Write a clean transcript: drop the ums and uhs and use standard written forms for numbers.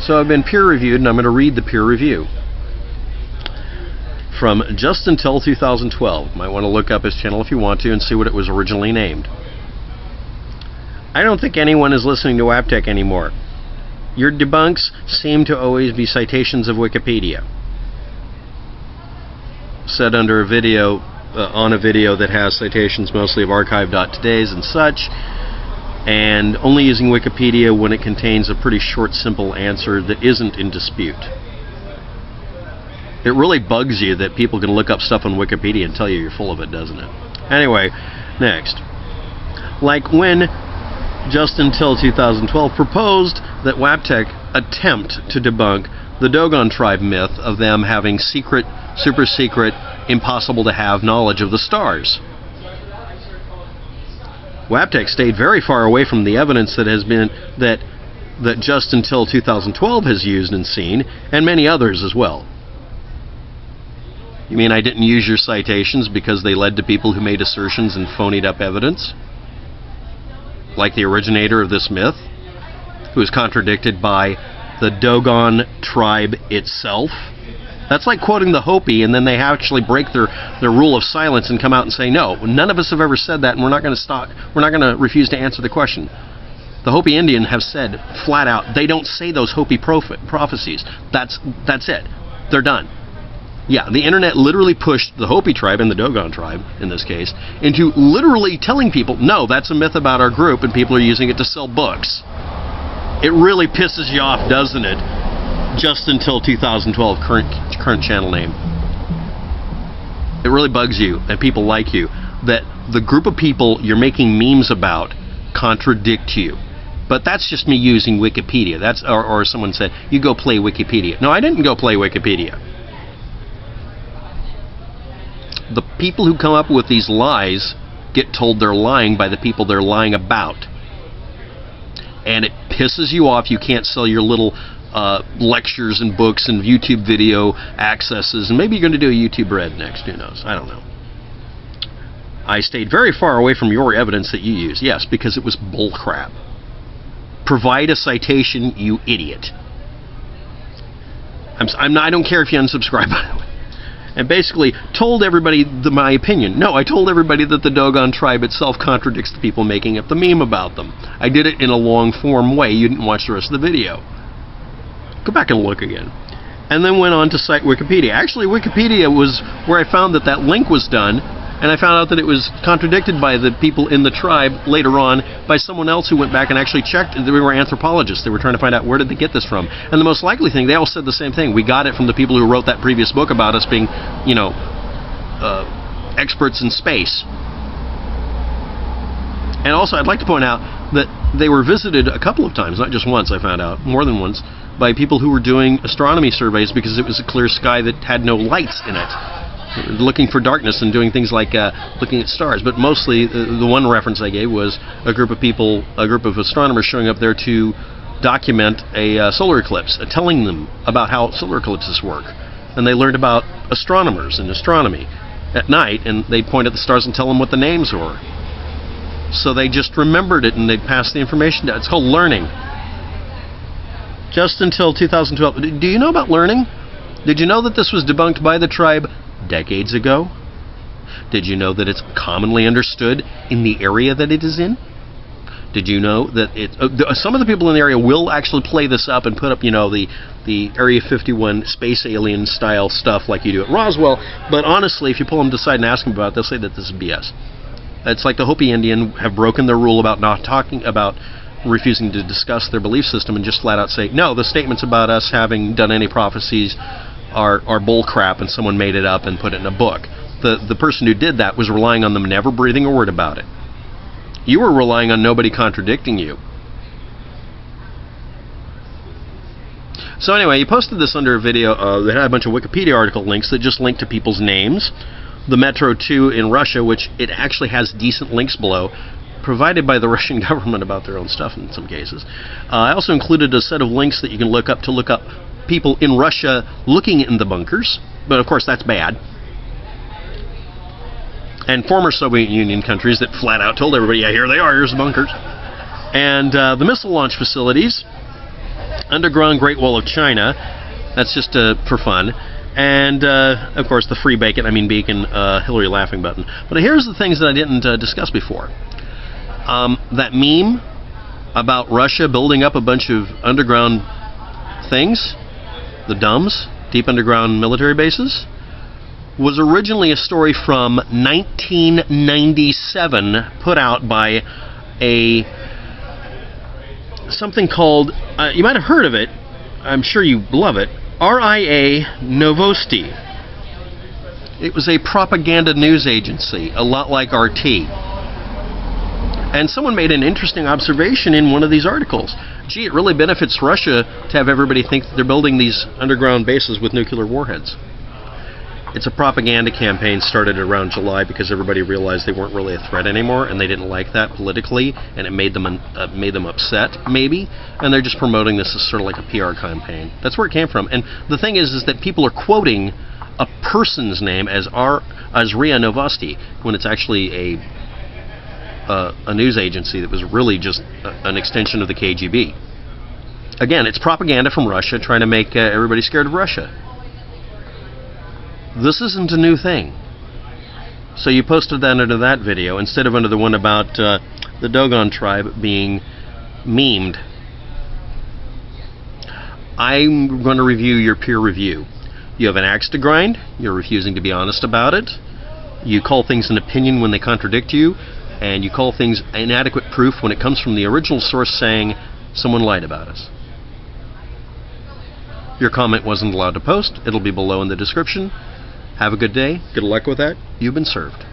So I've been peer-reviewed, and I'm going to read the peer review. From JUSTuntil2012. Might want to look up his channel if you want to and see what it was originally named. I don't think anyone is listening to Waptek anymore. Your debunks seem to always be citations of Wikipedia. Said under a video, on a video that has citations mostly of archive.todays and such, and only using Wikipedia when it contains a pretty short, simple answer that isn't in dispute. It really bugs you that people can look up stuff on Wikipedia and tell you you're full of it, doesn't it? Anyway, next. Like when JUSTuntil2012 proposed that Waptek attempt to debunk the Dogon tribe myth of them having secret, super secret, impossible to have knowledge of the stars. Waptek stayed very far away from the evidence that has been that JUSTuntil2012 has used and seen, and many others as well. You mean I didn't use your citations because they led to people who made assertions and phonied up evidence? Like the originator of this myth, who is contradicted by the Dogon tribe itself? That's like quoting the Hopi and then they actually break their rule of silence and come out and say, no, none of us have ever said that and we're not going to refuse to answer the question. The Hopi Indian have said flat out, they don't say those Hopi prophecies. That's it. They're done. Yeah, the internet literally pushed the Hopi tribe, and the Dogon tribe, in this case, into literally telling people, no, that's a myth about our group, and people are using it to sell books. It really pisses you off, doesn't it? JUSTuntil2012, current channel name. It really bugs you, and people like you, that the group of people you're making memes about contradict you. But that's just me using Wikipedia. Or someone said, you go play Wikipedia. No, I didn't go play Wikipedia. The people who come up with these lies get told they're lying by the people they're lying about. And it pisses you off you can't sell your little lectures and books and YouTube video accesses, and maybe you're going to do a YouTube Red next, who knows, I don't know. I stayed very far away from your evidence that you use, yes, because it was bullcrap. Provide a citation, you idiot. I don't care if you unsubscribe, by the way. And basically told everybody my opinion. No, I told everybody that the Dogon tribe itself contradicts the people making up the meme about them. I did it in a long-form way. You didn't watch the rest of the video. Go back and look again. And then went on to cite Wikipedia. Actually, Wikipedia was where I found that link was done, and I found out that it was contradicted by the people in the tribe later on by someone else who went back and actually checked. They were anthropologists. They were trying to find out where did they get this from. And the most likely thing, they all said the same thing. We got it from the people who wrote that previous book about us being, you know, experts in space. And also, I'd like to point out that they were visited a couple of times, not just once, I found out, more than once, by people who were doing astronomy surveys because it was a clear sky that had no lights in it. Looking for darkness and doing things like looking at stars. But mostly, the one reference I gave was a group of people, a group of astronomers showing up there to document a solar eclipse, telling them about how solar eclipses work. And they learned about astronomers and astronomy at night, and they'd point at the stars and tell them what the names were. So they just remembered it and they'd pass the information down. It's called learning. JUSTuntil2012. Do you know about learning? Did you know that this was debunked by the tribe decades ago? Did you know that it's commonly understood in the area that it is in? Did you know that some of the people in the area will actually play this up and put up, you know, the Area 51 space alien style stuff like you do at Roswell, but honestly, if you pull them to the side and ask them about it, they'll say that this is BS. It's like the Hopi Indian have broken their rule about not talking about refusing to discuss their belief system and just flat out say, no, the statements about us having done any prophecies are bull crap and someone made it up and put it in a book. The person who did that was relying on them never breathing a word about it. You were relying on nobody contradicting you. So anyway, he posted this under a video that had a bunch of Wikipedia article links that just linked to people's names. The Metro 2 in Russia, which it actually has decent links below, provided by the Russian government about their own stuff in some cases. I also included a set of links that you can look up people in Russia looking in the bunkers, but of course that's bad. And former Soviet Union countries that flat out told everybody, yeah, here they are, here's the bunkers. And the missile launch facilities underground Great Wall of China. That's just for fun. And, of course, the free bacon, beacon, Hillary laughing button. But here's the things that I didn't discuss before. That meme about Russia building up a bunch of underground things, the DUMBs, deep underground military bases, was originally a story from 1997 put out by something called, you might have heard of it, I'm sure you love it, RIA Novosti. It was a propaganda news agency, a lot like RT. And someone made an interesting observation in one of these articles. Gee, it really benefits Russia to have everybody think that they're building these underground bases with nuclear warheads. It's a propaganda campaign started around July because everybody realized they weren't really a threat anymore, and they didn't like that politically, and it made them upset, maybe, and they're just promoting this as sort of like a PR campaign. That's where it came from. And the thing is that people are quoting a person's name as RIA Novosti when it's actually a news agency that was really just an extension of the KGB. Again, it's propaganda from Russia trying to make everybody scared of Russia. This isn't a new thing. So you posted that under that video instead of under the one about the Dogon tribe being memed. I'm going to review your peer review. You have an axe to grind. You're refusing to be honest about it. You call things an opinion when they contradict you. And you call things inadequate proof when it comes from the original source saying someone lied about us. Your comment wasn't allowed to post. It'll be below in the description. Have a good day. Good luck with that. You've been served.